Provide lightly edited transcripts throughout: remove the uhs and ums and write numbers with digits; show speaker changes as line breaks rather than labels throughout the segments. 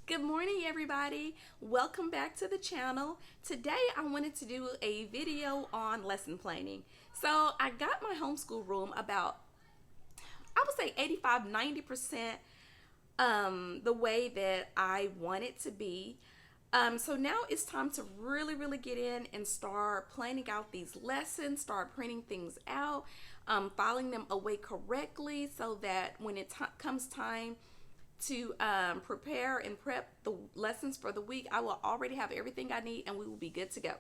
Good morning, everybody. Welcome back to the channel. Today, I wanted to do a video on lesson planning. So I got my homeschool room about, I would say 85–90% the way that I want it to be. So now it's time to really get in and start planning out these lessons, start printing things out, filing them away correctly so that when it comes time to prepare and prep the lessons for the week, I will already have everything I need and we will be good to go.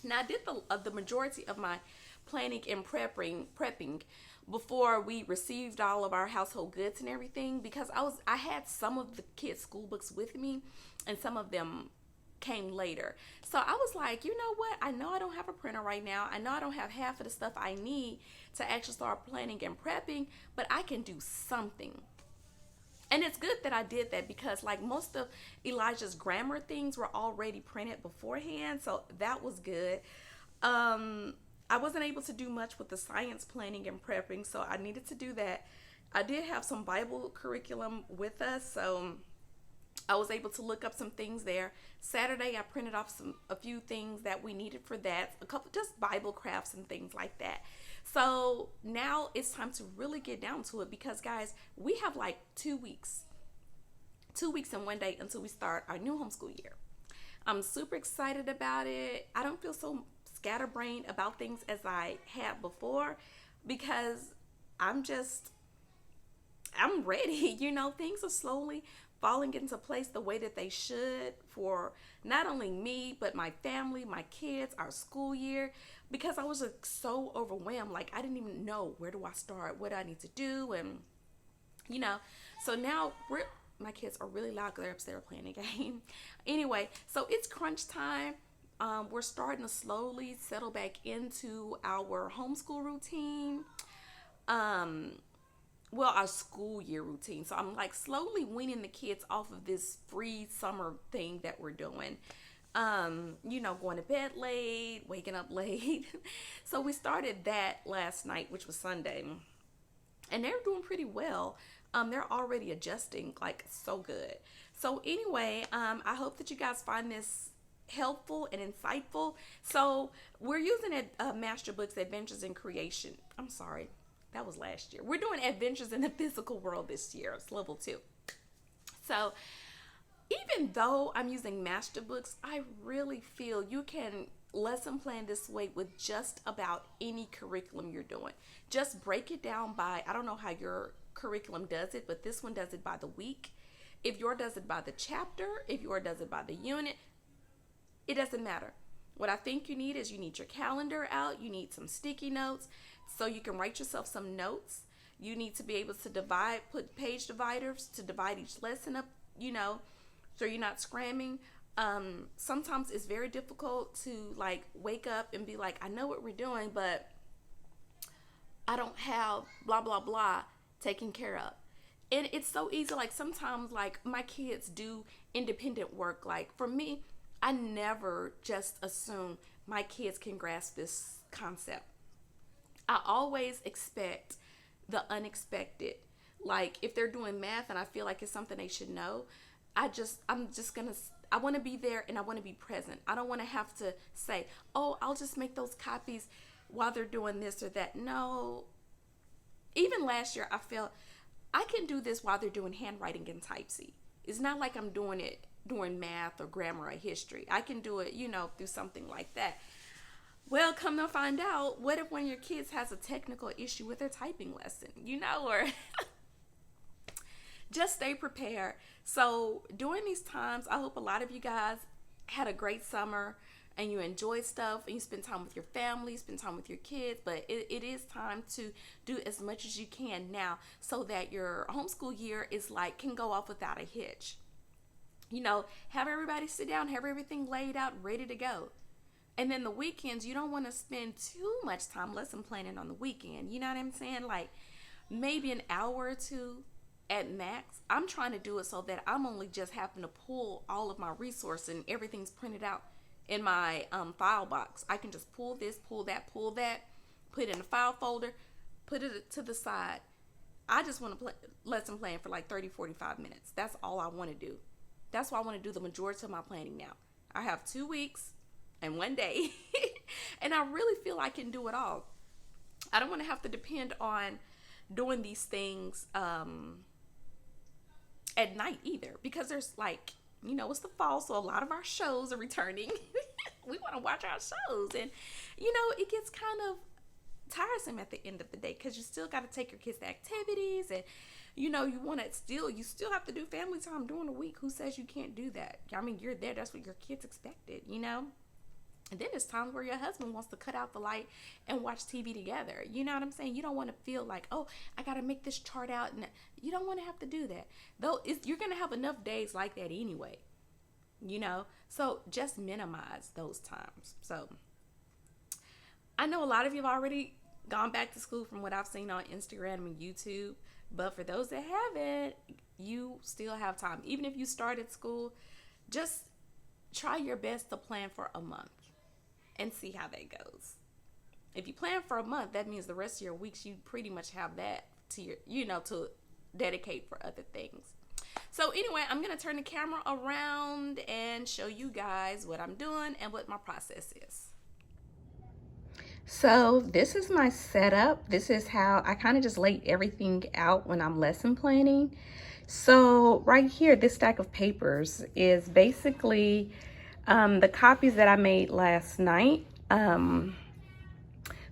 Now, I did the majority of my planning and prepping before we received all of our household goods and everything, because I had some of the kids' school books with me and some of them came later. So I was like, you know what? I know I don't have a printer right now. I know I don't have half of the stuff I need to actually start planning and prepping, but I can do something. And it's good that I did that because like most of Elijah's grammar things were already printed beforehand. So that was good. I wasn't able to do much with the science planning and prepping, so I needed to do that. I did have some Bible curriculum with us, so I was able to look up some things there. Saturday, I printed off a few things that we needed for that, a couple just Bible crafts and things like that. So now it's time to really get down to it because, guys, we have like 2 weeks, 2 weeks and one day until we start our new homeschool year. I'm super excited about it. I don't feel so scatterbrained about things as I had before because I'm ready. Things are slowly falling into place the way that they should for not only me, but my family, my kids, our school year, because I was just so overwhelmed. Like, I didn't even know where do I start, what do I need to do. And, so now my kids are really loud because they're upstairs playing a game. Anyway, so it's crunch time. We're starting to slowly settle back into our homeschool routine. Our school year routine. So I'm like slowly weaning the kids off of this free summer thing that we're doing. Going to bed late, waking up late. So we started that last night, which was Sunday. And they're doing pretty well. They're already adjusting like so good. So anyway, I hope that you guys find this helpful and insightful. So we're using Master Books Adventures in Creation. I'm sorry. That was last year. We're doing Adventures in the Physical World this year. It's level 2. So even though I'm using master books, I really feel you can lesson plan this way with just about any curriculum you're doing. Just break it down by, I don't know how your curriculum does it, but this one does it by the week. If yours does it by the chapter, if yours does it by the unit, it doesn't matter. What I think you need is you need your calendar out. You need some sticky notes so you can write yourself some notes. You need to be able to put page dividers to divide each lesson up, so you're not scramming. Sometimes it's very difficult to like wake up and be like, I know what we're doing, but I don't have blah, blah, blah taken care of. And it's so easy. Like sometimes like my kids do independent work. Like for me, I never just assume my kids can grasp this concept. I always expect the unexpected. Like if they're doing math and I feel like it's something they should know, I want to be there and I want to be present. I don't want to have to say, oh, I'll just make those copies while they're doing this or that. No. Even last year, I felt I can do this while they're doing handwriting and typeseat. It's not like I'm doing it during math or grammar or history. I can do it, through something like that. Well, come to find out, what if one of your kids has a technical issue with their typing lesson, or just stay prepared. So during these times, I hope a lot of you guys had a great summer and you enjoyed stuff and you spend time with your family, spend time with your kids, but it is time to do as much as you can now so that your homeschool year can go off without a hitch. Have everybody sit down, have everything laid out, ready to go. And then the weekends, you don't want to spend too much time lesson planning on the weekend. You know what I'm saying? Like maybe an hour or two at max. I'm trying to do it so that I'm only just having to pull all of my resources and everything's printed out in my file box. I can just pull this, pull that, put it in a file folder, put it to the side. I just want to lesson plan for like 30, 45 minutes. That's all I want to do. That's why I want to do the majority of my planning now. I have 2 weeks and 1 day, and I really feel I can do it all. I don't want to have to depend on doing these things at night either, because there's like, it's the fall, so a lot of our shows are returning. We want to watch our shows, and it gets kind of tiresome at the end of the day, because you still got to take your kids to activities, and you still have to do family time during the week. Who says you can't do that? I mean, you're there. That's what your kids expected, And then there's times where your husband wants to cut out the light and watch TV together. You know what I'm saying? You don't want to feel like, oh, I got to make this chart out. And you don't want to have to do that. Though you're going to have enough days like that anyway. So just minimize those times. So I know a lot of you have already gone back to school from what I've seen on Instagram and YouTube. But for those that haven't, you still have time. Even if you started school, just try your best to plan for a month and see how that goes. If you plan for a month, that means the rest of your weeks you pretty much have that to to dedicate for other things. So anyway, I'm going to turn the camera around and show you guys what I'm doing and what my process is. So this is my setup. This is how I kind of just lay everything out when I'm lesson planning. So right here, this stack of papers is basically the copies that I made last night.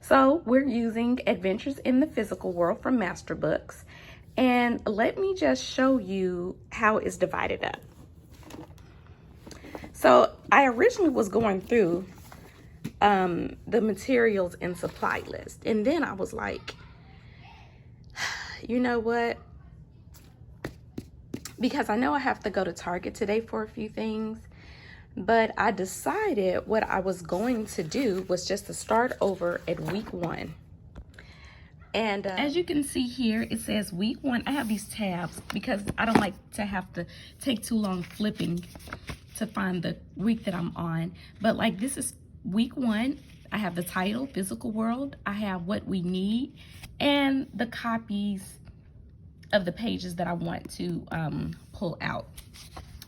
So we're using Adventures in the Physical World from Master Books. And let me just show you how it's divided up. So I originally was going through the materials and supply list. And then I was like, you know what? Because I know I have to go to Target today for a few things. But I decided what I was going to do was just to start over at week 1. And as you can see here, it says week 1. I have these tabs because I don't like to have to take too long flipping to find the week that I'm on. But like, this is week 1. I have the title, Physical World. I have what we need and the copies of the pages that I want to pull out.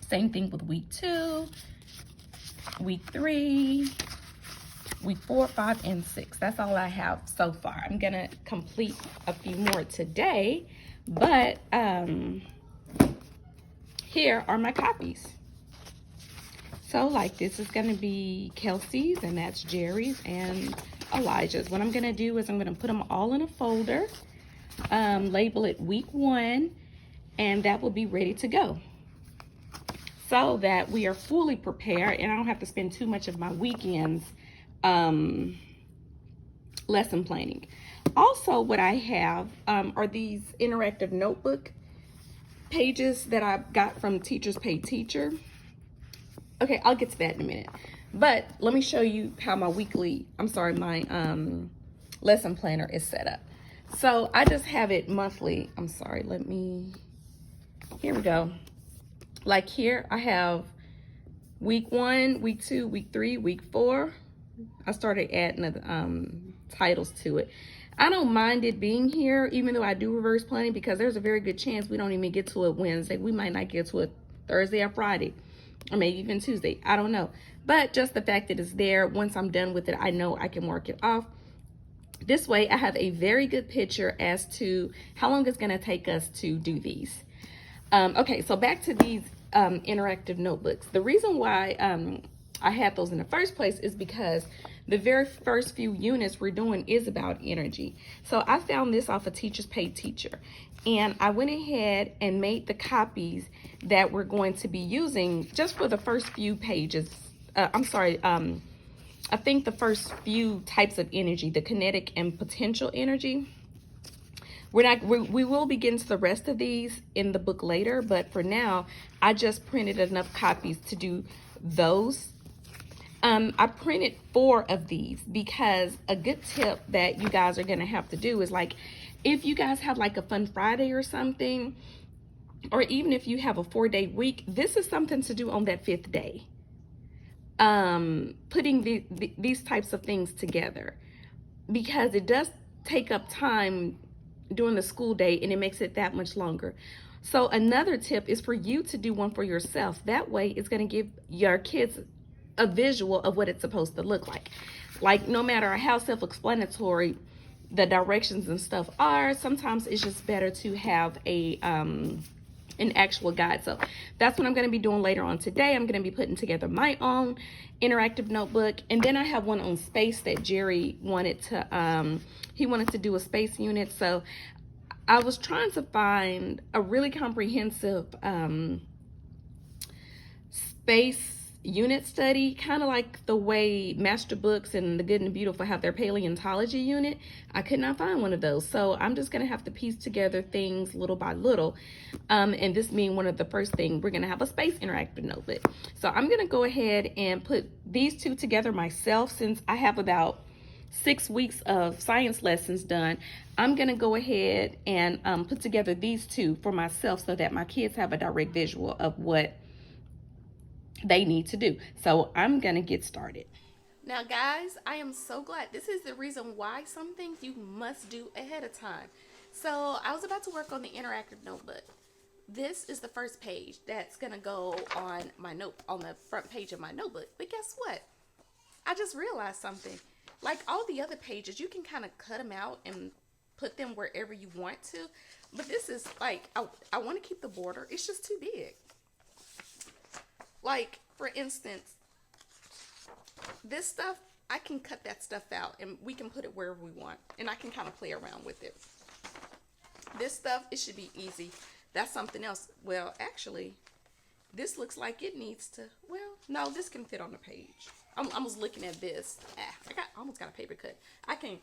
Same thing with week 2, week 3, week 4, 5, and 6. That's all I have so far. I'm gonna complete a few more today, but here are my copies. So like, this is gonna be Kelsey's, and that's Jerry's and Elijah's. What I'm gonna do is I'm gonna put them all in a folder, label it week 1, and that will be ready to go, so that we are fully prepared and I don't have to spend too much of my weekends lesson planning. Also, what I have are these interactive notebook pages that I got from Teachers Pay Teacher. Okay, I'll get to that in a minute. But let me show you how my my lesson planner is set up. So I just have it monthly. Here we go. Like here, I have week 1, week 2, week 3, week 4. I started adding the titles to it. I don't mind it being here, even though I do reverse planning, because there's a very good chance we don't even get to it Wednesday. We might not get to it Thursday or Friday, or maybe even Tuesday. I don't know. But just the fact that it's there, once I'm done with it, I know I can work it off. This way, I have a very good picture as to how long it's going to take us to do these. Okay, so back to these interactive notebooks. The reason why I had those in the first place is because the very first few units we're doing is about energy. So I found this off of Teachers Pay Teacher, and I went ahead and made the copies that we're going to be using just for the first few pages. I think the first few types of energy, the kinetic and potential energy. We will be getting to the rest of these in the book later, but for now, I just printed enough copies to do those. I printed 4 of these because a good tip that you guys are gonna have to do is, like, if you guys have like a fun Friday or something, or even if you have a 4-day week, this is something to do on that 5th day. Putting these types of things together, because it does take up time during the school day and it makes it that much longer. So another tip is for you to do one for yourself. That way it's going to give your kids a visual of what it's supposed to look like. Like, no matter how self-explanatory the directions and stuff are, sometimes it's just better to have an actual guide. So that's what I'm going to be doing later on today. I'm going to be putting together my own interactive notebook, and then I have one on space that Jerry wanted to he wanted to do a space unit. So I was trying to find a really comprehensive space unit study, kind of like the way Master Books and The Good and the Beautiful have their paleontology unit. I could not find one of those, so I'm just going to have to piece together things little by little, and this being one of the first things, we're going to have a space interactive notebook. So I'm going to go ahead and put these two together myself. Since I have about 6 weeks of science lessons done, I'm going to go ahead and put together these two for myself so that my kids have a direct visual of what they need to do. So I'm going to get started. Now, guys, I am so glad. This is the reason why some things you must do ahead of time. So I was about to work on the interactive notebook. This is the first page that's going to go on my on the front page of my notebook. But guess what? I just realized something. Like all the other pages, you can kind of cut them out and put them wherever you want to. But this is like, I want to keep the border. It's just too big. Like, for instance, this stuff, I can cut that stuff out and we can put it wherever we want. And I can kind of play around with it. This stuff, it should be easy. That's something else. Well, actually, this looks like it needs to, well, no, this can fit on the page. I was looking at this. I almost got a paper cut. I can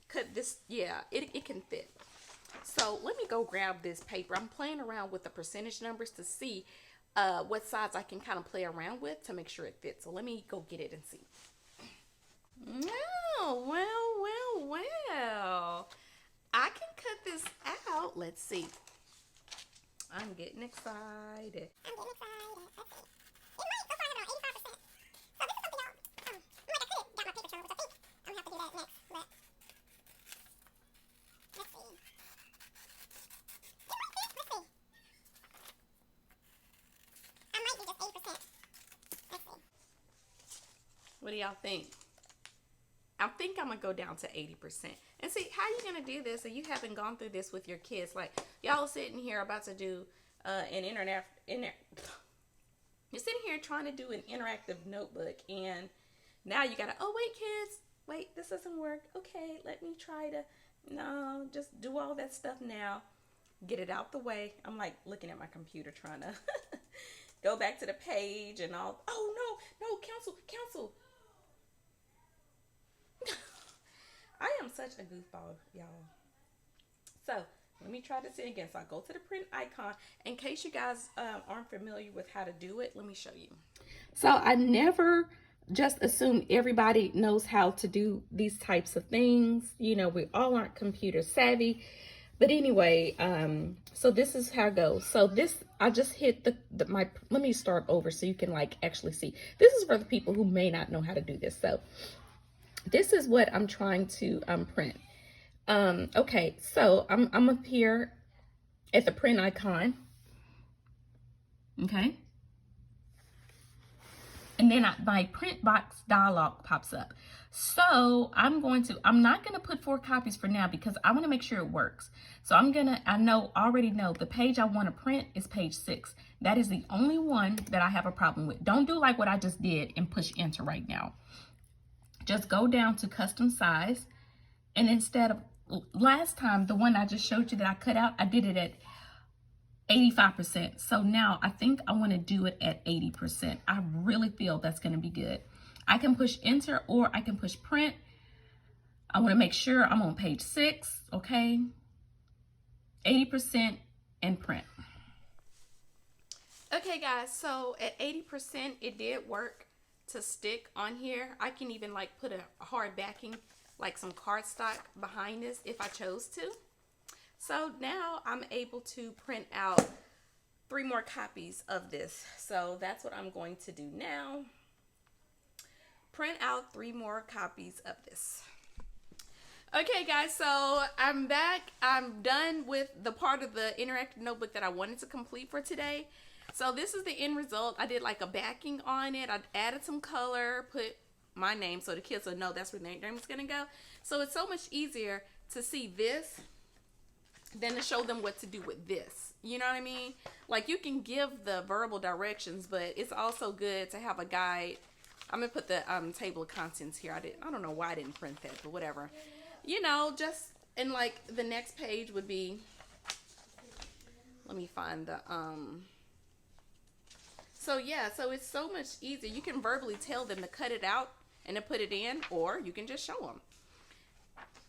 cut this. Yeah, it can fit. So let me go grab this paper. I'm playing around with the percentage numbers to see what size I can kind of play around with to make sure it fits. So let me go get it and see. Oh, well. I can cut this out. Let's see. I'm getting excited. What do y'all think? I think I'm going to go down to 80%. And see, how you going to do this if you haven't gone through this with your kids? Like, y'all sitting here about to do you're sitting here trying to do an interactive notebook, and now you got to, oh, wait, kids, wait, this doesn't work. Okay, let me try to, no, just do all that stuff now. Get it out the way. I'm like looking at my computer trying to go back to the page and all. Oh, no, cancel. I am such a goofball, y'all. So let me try this again. So I go to the print icon. In case you guys aren't familiar with how to do it, let me show you. So I never just assume everybody knows how to do these types of things. You know, we all aren't computer savvy. But anyway, so this is how it goes. So this, I just hit let me start over so you can like actually see. This is for the people who may not know how to do this. So this is what I'm trying to print. Okay, so I'm up here at the print icon. Okay. And then my print box dialog pops up. So I'm not going to put 4 copies for now because I want to make sure it works. So already know the page I want to print is page 6. That is the only one that I have a problem with. Don't do like what I just did and push enter right now. Just go down to custom size. And instead of last time, the one I just showed you that I cut out, I did it at 85%. So now I think I want to do it at 80%. I really feel that's going to be good. I can push enter or I can push print. I want to make sure I'm on page 6. Okay. 80% and print. Okay, guys. So at 80%, it did work to stick on here. I can even like put a hard backing, like some cardstock behind this if I chose to. So now I'm able to print out 3 more copies of this. So that's what I'm going to do now. Print out 3 more copies of this. Okay, guys, so I'm back. I'm done with the part of the interactive notebook that I wanted to complete for today. So this is the end result. I did like a backing on it. I added some color, put my name so the kids will know that's where their name is going to go. So it's so much easier to see this than to show them what to do with this. You know what I mean? Like, you can give the verbal directions, but it's also good to have a guide. I'm going to put the table of contents here. I don't know why I didn't print that, but whatever. You know, just, and like the next page would be, let me find the, so yeah, so it's so much easier. You can verbally tell them to cut it out and to put it in, or you can just show them.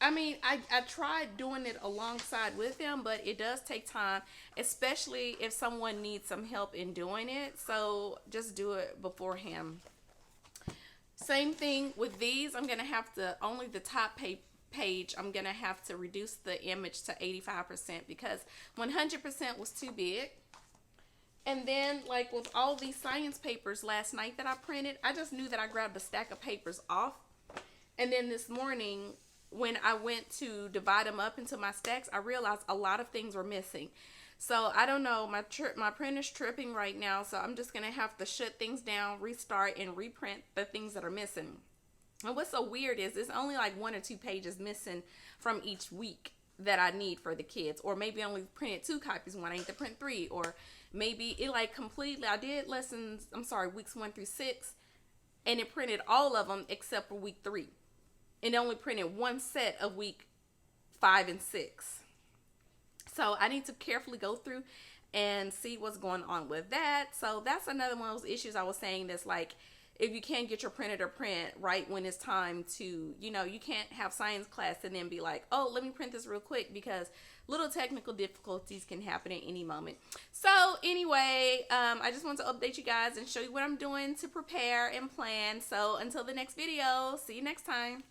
I mean, I tried doing it alongside with them, but it does take time, especially if someone needs some help in doing it. So just do it beforehand. Same thing with these. I'm going to have to, only the top page, I'm going to have to reduce the image to 85% because 100% was too big. And then, like with all these science papers last night that I printed, I just knew that I grabbed a stack of papers off. And then this morning, when I went to divide them up into my stacks, I realized a lot of things were missing. So I don't know, my printer's tripping right now, so I'm just gonna have to shut things down, restart, and reprint the things that are missing. And what's so weird is it's only like 1 or 2 pages missing from each week that I need for the kids, or maybe I only printed 2 copies when I need to print 3, or maybe it like completely, I did weeks 1 through 6, and it printed all of them except for week 3. And only printed 1 set of week 5 and 6. So I need to carefully go through and see what's going on with that. So that's another one of those issues I was saying, that's like, if you can't get your printer to print right when it's time to, you know, you can't have science class and then be like, oh, let me print this real quick, because little technical difficulties can happen at any moment. So anyway, I just want to update you guys and show you what I'm doing to prepare and plan. So until the next video, see you next time.